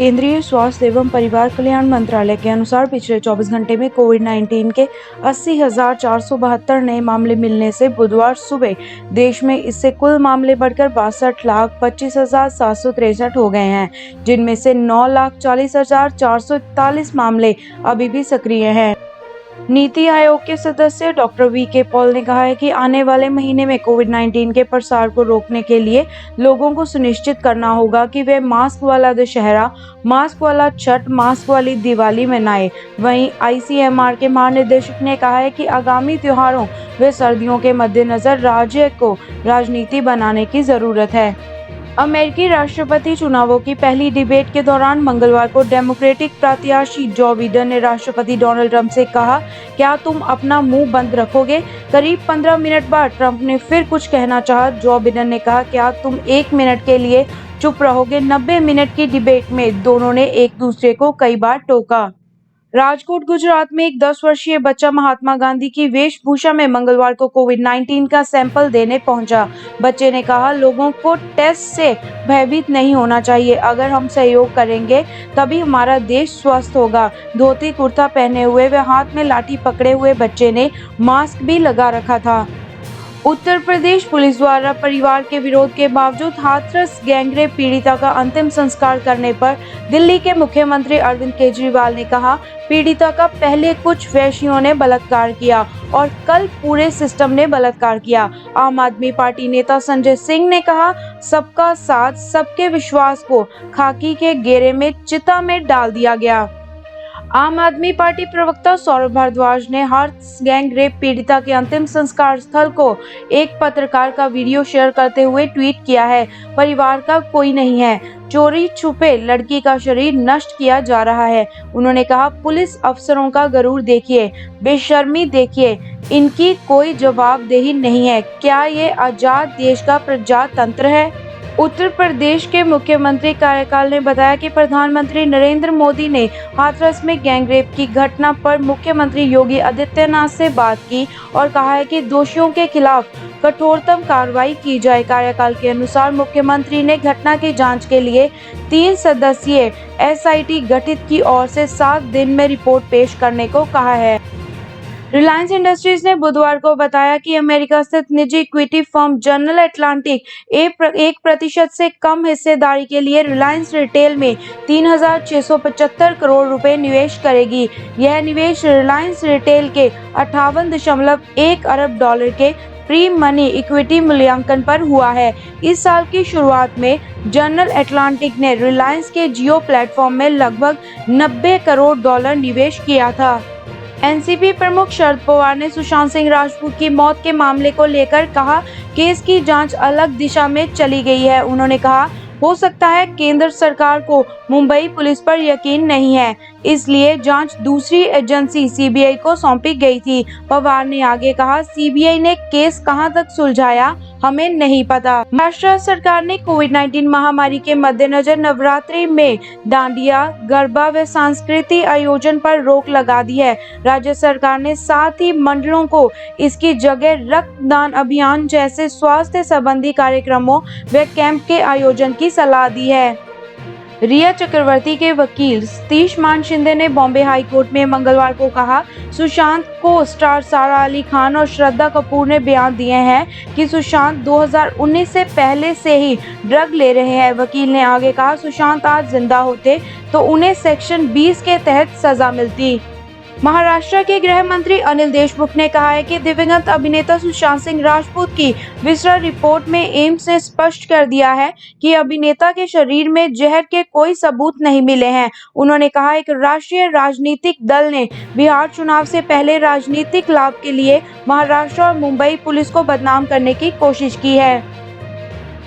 केंद्रीय स्वास्थ्य एवं परिवार कल्याण मंत्रालय के अनुसार पिछले 24 घंटे में कोविड-19 के 80,472 नए मामले मिलने से बुधवार सुबह देश में इससे कुल मामले बढ़कर 62,25,763 हो गए हैं, जिनमें से 9,40,441 मामले अभी भी सक्रिय हैं। नीति आयोग के सदस्य डॉक्टर वी.के. पॉल ने कहा है कि आने वाले महीने में कोविड-19 के प्रसार को रोकने के लिए लोगों को सुनिश्चित करना होगा कि वे मास्क वाला दशहरा, मास्क वाला छठ, मास्क वाली दिवाली मनाएं। वहीं आईसीएमआर के महानिदेशक ने कहा है कि आगामी त्योहारों व सर्दियों के मद्देनजर राज्य को रणनीति बनाने की जरूरत है। अमेरिकी राष्ट्रपति चुनावों की पहली डिबेट के दौरान मंगलवार को डेमोक्रेटिक प्रत्याशी जो बिडेन ने राष्ट्रपति डोनाल्ड ट्रंप से कहा, क्या तुम अपना मुंह बंद रखोगे? करीब 15 मिनट बाद ट्रंप ने फिर कुछ कहना चाहा। जो बिडेन ने कहा, क्या तुम 1 मिनट के लिए चुप रहोगे? 90 मिनट की डिबेट में दोनों ने एक दूसरे को कई बार टोका। राजकोट, गुजरात में एक 10 वर्षीय बच्चा महात्मा गांधी की वेशभूषा में मंगलवार को कोविड-19 का सैंपल देने पहुंचा। बच्चे ने कहा, लोगों को टेस्ट से भयभीत नहीं होना चाहिए। अगर हम सहयोग करेंगे तभी हमारा देश स्वस्थ होगा। धोती कुर्ता पहने हुए व हाथ में लाठी पकड़े हुए बच्चे ने मास्क भी लगा रखा था। उत्तर प्रदेश पुलिस द्वारा परिवार के विरोध के बावजूद हाथरस गैंगरेप पीड़िता का अंतिम संस्कार करने पर दिल्ली के मुख्यमंत्री अरविंद केजरीवाल ने कहा, पीड़िता का पहले कुछ वैश्यों ने बलात्कार किया और कल पूरे सिस्टम ने बलात्कार किया। आम आदमी पार्टी नेता संजय सिंह ने कहा, सबका साथ, सबके विश्वास को खाकी के घेरे में चिता में डाल दिया गया। आम आदमी पार्टी प्रवक्ता सौरभ भारद्वाज ने हाथरस गैंग रेप पीड़िता के अंतिम संस्कार स्थल को एक पत्रकार का वीडियो शेयर करते हुए ट्वीट किया है, परिवार का कोई नहीं है, चोरी छुपे लड़की का शरीर नष्ट किया जा रहा है। उन्होंने कहा, पुलिस अफसरों का गरूर देखिए, बेशर्मी देखिए, इनकी कोई जवाबदेही नहीं है। क्या ये आजाद देश का प्रजातंत्र है? उत्तर प्रदेश के मुख्यमंत्री कार्यकाल ने बताया कि प्रधानमंत्री नरेंद्र मोदी ने हाथरस में गैंगरेप की घटना पर मुख्यमंत्री योगी आदित्यनाथ से बात की और कहा है कि दोषियों के खिलाफ कठोरतम कार्रवाई की जाए। कार्यकाल के अनुसार मुख्यमंत्री ने घटना की जांच के लिए 3 सदस्यीय एसआईटी गठित की और से 7 दिन में रिपोर्ट पेश करने को कहा है। रिलायंस इंडस्ट्रीज ने बुधवार को बताया कि अमेरिका स्थित निजी इक्विटी फर्म जनरल एटलांटिक 1% से कम हिस्सेदारी के लिए रिलायंस रिटेल में 3,675 करोड़ रुपए निवेश करेगी। यह निवेश रिलायंस रिटेल के 58.1 अरब डॉलर के प्री मनी इक्विटी मूल्यांकन पर हुआ है। इस साल की शुरुआत में जनरल एटलांटिक ने रिलायंस के जियो प्लेटफॉर्म में लगभग 90 करोड़ डॉलर निवेश किया था। एनसीपी प्रमुख शरद पवार ने सुशांत सिंह राजपूत की मौत के मामले को लेकर कहा, केस की जांच अलग दिशा में चली गई है। उन्होंने कहा, हो सकता है केंद्र सरकार को मुंबई पुलिस पर यकीन नहीं है, इसलिए जांच दूसरी एजेंसी सीबीआई को सौंपी गई थी। पवार ने आगे कहा, सीबीआई ने केस कहां तक सुलझाया हमें नहीं पता। महाराष्ट्र सरकार ने कोविड-19 महामारी के मद्देनजर नवरात्रि में डांडिया, गरबा व सांस्कृतिक आयोजन पर रोक लगा दी है। राज्य सरकार ने साथ ही मंडलों को इसकी जगह रक्तदान अभियान जैसे स्वास्थ्य संबंधी कार्यक्रमों व कैंप के आयोजन की सलाह दी है। रिया चक्रवर्ती के वकील सतीश मान शिंदे ने बॉम्बे हाई कोर्ट में मंगलवार को कहा, सुशांत को स्टार सारा अली खान और श्रद्धा कपूर ने बयान दिए हैं कि सुशांत 2019 से पहले से ही ड्रग ले रहे हैं। वकील ने आगे कहा, सुशांत आज जिंदा होते तो उन्हें सेक्शन 20 के तहत सजा मिलती। महाराष्ट्र के गृह मंत्री अनिल देशमुख ने कहा है कि दिवंगत अभिनेता सुशांत सिंह राजपूत की विस्तृत रिपोर्ट में एम्स ने स्पष्ट कर दिया है कि अभिनेता के शरीर में जहर के कोई सबूत नहीं मिले हैं। उन्होंने कहा, एक राष्ट्रीय राजनीतिक दल ने बिहार चुनाव से पहले राजनीतिक लाभ के लिए महाराष्ट्र और मुंबई पुलिस को बदनाम करने की कोशिश की है।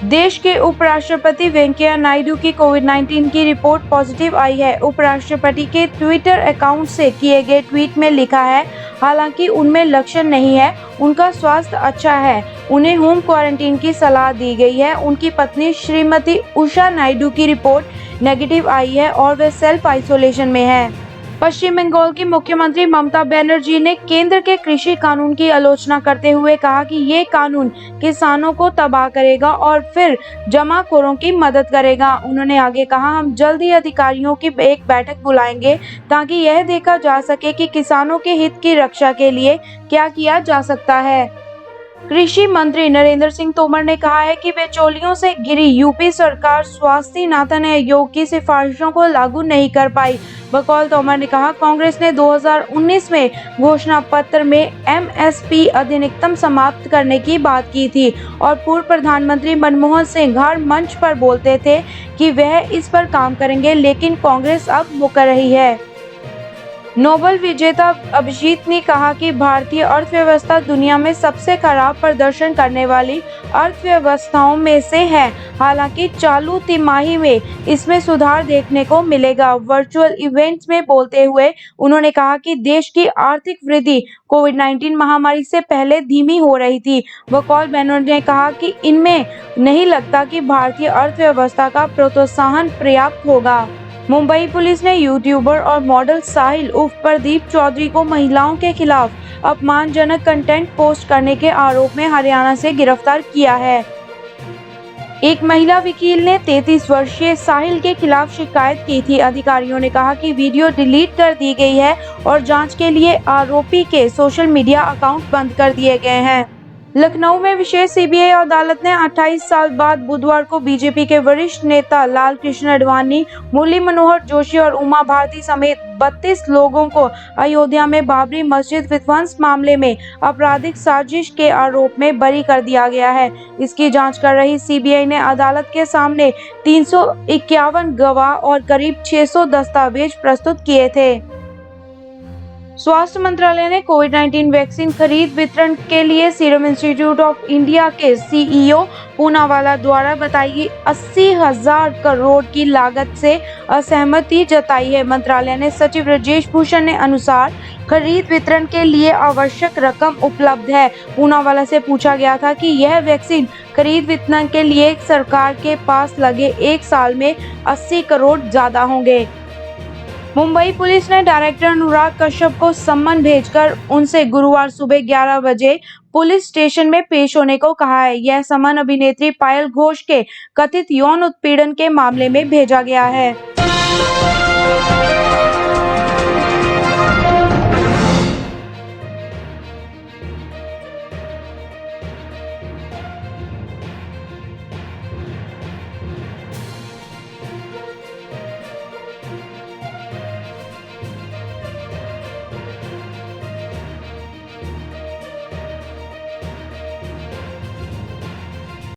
देश के उपराष्ट्रपति वेंकैया नायडू की कोविड-19 की रिपोर्ट पॉजिटिव आई है। उपराष्ट्रपति के ट्विटर अकाउंट से किए गए ट्वीट में लिखा है, हालांकि उनमें लक्षण नहीं है, उनका स्वास्थ्य अच्छा है, उन्हें होम क्वारंटीन की सलाह दी गई है। उनकी पत्नी श्रीमती उषा नायडू की रिपोर्ट नेगेटिव आई है और वे सेल्फ आइसोलेशन में है। पश्चिम बंगाल की मुख्यमंत्री ममता बनर्जी ने केंद्र के कृषि कानून की आलोचना करते हुए कहा कि ये कानून किसानों को तबाह करेगा और फिर जमाखोरों की मदद करेगा। उन्होंने आगे कहा, हम जल्द ही अधिकारियों की एक बैठक बुलाएंगे ताकि यह देखा जा सके कि किसानों के हित की रक्षा के लिए क्या किया जा सकता है। कृषि मंत्री नरेंद्र सिंह तोमर ने कहा है कि बिचौलियों से घिरी यूपी सरकार स्वास्थ्य नाथन आयोग की सिफारिशों को लागू नहीं कर पाई। बकौल तोमर ने कहा, कांग्रेस ने 2019 में घोषणा पत्र में एमएसपी अधिनियम समाप्त करने की बात की थी और पूर्व प्रधानमंत्री मनमोहन सिंह हर मंच पर बोलते थे कि वह इस पर काम करेंगे, लेकिन कांग्रेस अब मुकर रही है। नोबेल विजेता अभिजीत ने कहा कि भारतीय अर्थव्यवस्था दुनिया में सबसे खराब प्रदर्शन करने वाली अर्थव्यवस्थाओं में से है। हालांकि चालू तिमाही में इसमें सुधार देखने को मिलेगा। वर्चुअल इवेंट्स में बोलते हुए उन्होंने कहा कि देश की आर्थिक वृद्धि कोविड-19 महामारी से पहले धीमी हो रही थी। बकौल बनर्जी ने कहा कि इनमें नहीं लगता कि भारतीय अर्थव्यवस्था का प्रोत्साहन पर्याप्त होगा। मुंबई पुलिस ने यूट्यूबर और मॉडल साहिल उर्फ प्रदीप चौधरी को महिलाओं के खिलाफ अपमानजनक कंटेंट पोस्ट करने के आरोप में हरियाणा से गिरफ्तार किया है। एक महिला वकील ने 33 वर्षीय साहिल के खिलाफ शिकायत की थी। अधिकारियों ने कहा कि वीडियो डिलीट कर दी गई है और जांच के लिए आरोपी के सोशल मीडिया अकाउंट बंद कर दिए गए हैं। लखनऊ में विशेष सीबीआई अदालत ने 28 साल बाद बुधवार को बीजेपी के वरिष्ठ नेता लाल कृष्ण आडवाणी, मुरली मनोहर जोशी और उमा भारती समेत 32 लोगों को अयोध्या में बाबरी मस्जिद विध्वंस मामले में आपराधिक साजिश के आरोप में बरी कर दिया गया है। इसकी जांच कर रही सीबीआई ने अदालत के सामने 351 गवाह और करीब 600 दस्तावेज प्रस्तुत किए थे। स्वास्थ्य मंत्रालय ने कोविड-19 वैक्सीन खरीद वितरण के लिए सीरम इंस्टीट्यूट ऑफ इंडिया के सीईओ पूनावाला द्वारा बताई 80,000 करोड़ की लागत से असहमति जताई है। मंत्रालय ने सचिव राजेश भूषण ने अनुसार खरीद वितरण के लिए आवश्यक रकम उपलब्ध है। पूनावाला से पूछा गया था कि यह वैक्सीन खरीद वितरण के लिए सरकार के पास लगे 1 साल में 80 करोड़ ज्यादा होंगे। मुंबई पुलिस ने डायरेक्टर अनुराग कश्यप को सम्मन भेजकर उनसे गुरुवार सुबह 11 बजे पुलिस स्टेशन में पेश होने को कहा है। यह सम्मन अभिनेत्री पायल घोष के कथित यौन उत्पीड़न के मामले में भेजा गया है।